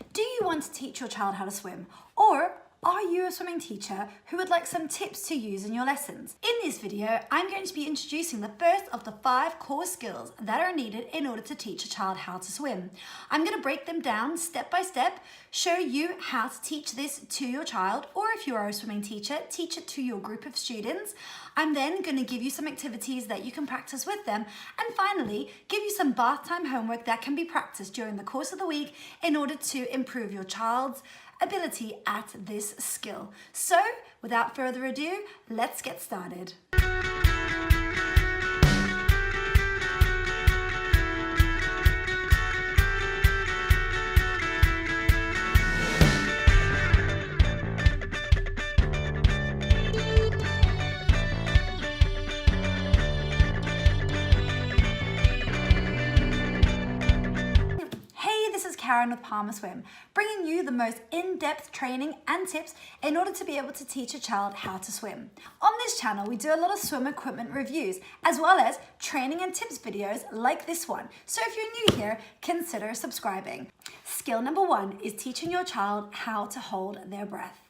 Do you want to teach your child how to swim? Or are you a swimming teacher who would like some tips to use in your lessons? In this video, I'm going to be introducing the first of the 5 core skills that are needed in order to teach a child how to swim. I'm going to break them down step by step, show you how to teach this to your child, or if you are a swimming teacher, teach it to your group of students. I'm then going to give you some activities that you can practice with them, and finally, give you some bath time homework that can be practiced during the course of the week in order to improve your child's ability at this skill. So, without further ado, let's get started. Karen with Palmer Swim, bringing you the most in-depth training and tips in order to be able to teach a child how to swim. On this channel, we do a lot of swim equipment reviews, as well as training and tips videos like this one. So if you're new here, consider subscribing. Skill number 1 is teaching your child how to hold their breath.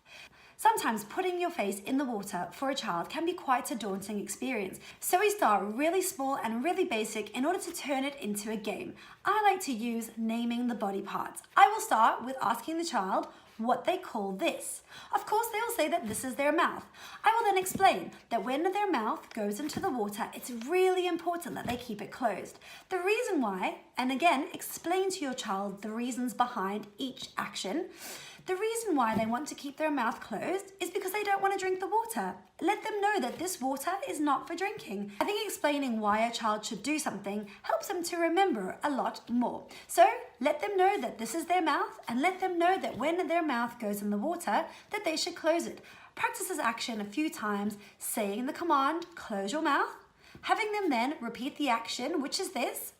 Sometimes putting your face in the water for a child can be quite a daunting experience. So we start really small and really basic in order to turn it into a game. I like to use naming the body parts. I will start with asking the child what they call this. Of course, they will say that this is their mouth. I will then explain that when their mouth goes into the water, it's really important that they keep it closed. The reason why, and again, explain to your child the reasons behind each action. The reason why they want to keep their mouth closed is because they don't want to drink the water. Let them know that this water is not for drinking. I think explaining why a child should do something helps them to remember a lot more. So let them know that this is their mouth, and let them know that when their mouth goes in the water, that they should close it. Practice this action a few times, saying the command, close your mouth, having them then repeat the action, which is this.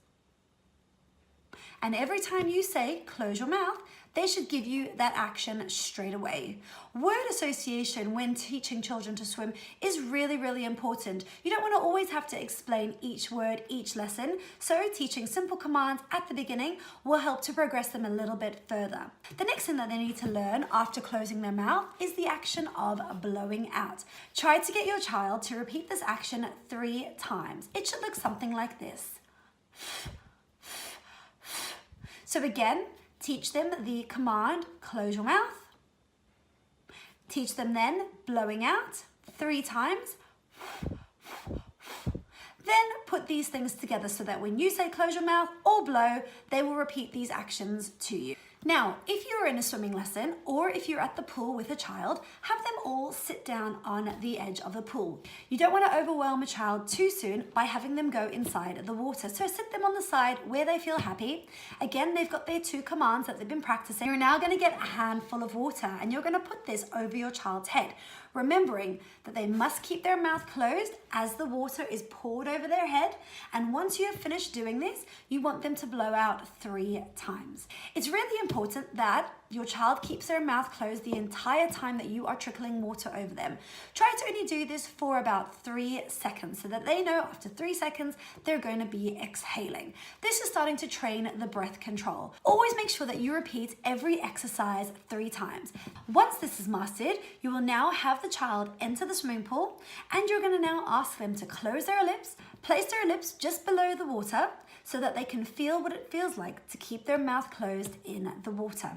And every time you say, close your mouth, they should give you that action straight away. Word association when teaching children to swim is really, really important. You don't want to always have to explain each word, each lesson. So teaching simple commands at the beginning will help to progress them a little bit further. The next thing that they need to learn after closing their mouth is the action of blowing out. Try to get your child to repeat this action 3 times. It should look something like this. So again, teach them the command, close your mouth. Teach them then blowing out 3 times. Then put these things together so that when you say close your mouth or blow, they will repeat these actions to you. Now, if you're in a swimming lesson or if you're at the pool with a child, have them all sit down on the edge of the pool. You don't want to overwhelm a child too soon by having them go inside the water. So sit them on the side where they feel happy. Again, they've got their 2 commands that they've been practicing. You're now going to get a handful of water and you're going to put this over your child's head, remembering that they must keep their mouth closed as the water is poured over their head. And once you have finished doing this, you want them to blow out 3 times. It's really important that your child keeps their mouth closed the entire time that you are trickling water over them. Try to only do this for about 3 seconds so that they know after 3 seconds they're going to be exhaling. This is starting to train the breath control. Always make sure that you repeat every exercise 3 times. Once this is mastered, you will now have the child enter the swimming pool, and you're going to now ask them to close their lips, place their lips just below the water so that they can feel what it feels like to keep their mouth closed in the water.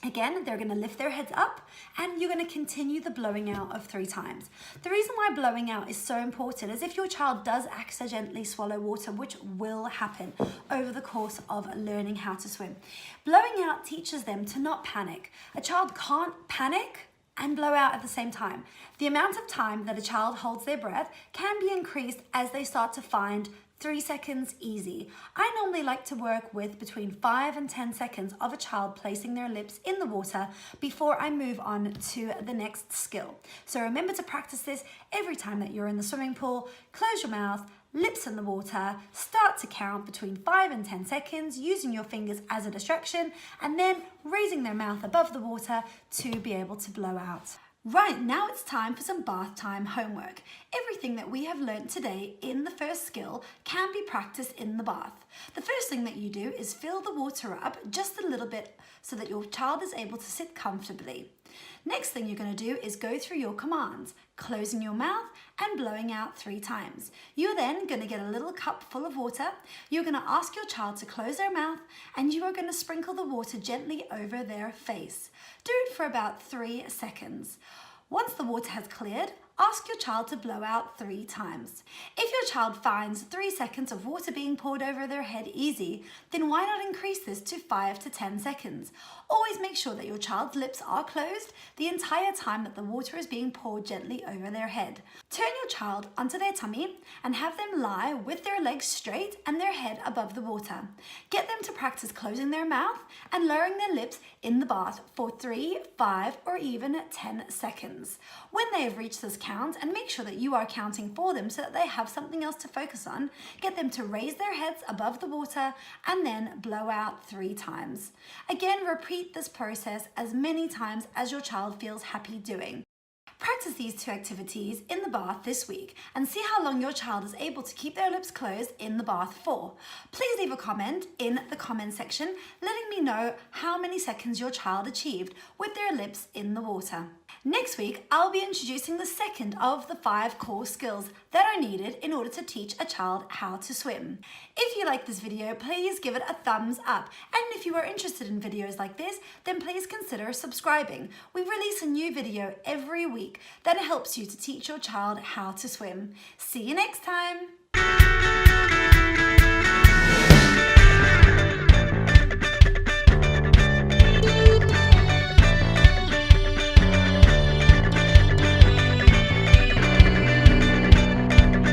Again, they're going to lift their heads up and you're going to continue the blowing out of 3 times. The reason why blowing out is so important is if your child does accidentally swallow water, which will happen over the course of learning how to swim. Blowing out teaches them to not panic. A child can't panic and blow out at the same time. The amount of time that a child holds their breath can be increased as they start to find 3 seconds easy. I normally like to work with between 5 and 10 seconds of a child placing their lips in the water before I move on to the next skill. So remember to practice this every time that you're in the swimming pool. Close your mouth, lips in the water, start to count between 5 and 10 seconds using your fingers as a distraction, and then raising their mouth above the water to be able to blow out. Right, now it's time for some bath time homework. Everything that we have learnt today in the first skill can be practiced in the bath. The first thing that you do is fill the water up just a little bit so that your child is able to sit comfortably. Next thing you're going to do is go through your commands, closing your mouth and blowing out 3 times. You're then going to get a little cup full of water. You're going to ask your child to close their mouth and you are going to sprinkle the water gently over their face. Do it for about 3 seconds. Once the water has cleared, ask your child to blow out 3 times. If your child finds 3 seconds of water being poured over their head easy, then why not increase this to 5 to 10 seconds? Always make sure that your child's lips are closed the entire time that the water is being poured gently over their head. Turn your child onto their tummy and have them lie with their legs straight and their head above the water. Get them to practice closing their mouth and lowering their lips in the bath for 3, 5, or even 10 seconds. When they have reached this count, and make sure that you are counting for them so that they have something else to focus on, get them to raise their heads above the water and then blow out 3 times. Again, repeat this process as many times as your child feels happy doing. Practice these 2 activities in the bath this week and see how long your child is able to keep their lips closed in the bath for. Please leave a comment in the comment section letting me know how many seconds your child achieved with their lips in the water. Next week, I'll be introducing the second of the 5 core skills that are needed in order to teach a child how to swim. If you like this video, please give it a thumbs up. And if you are interested in videos like this, then please consider subscribing. We release a new video every week that helps you to teach your child how to swim. See you next time.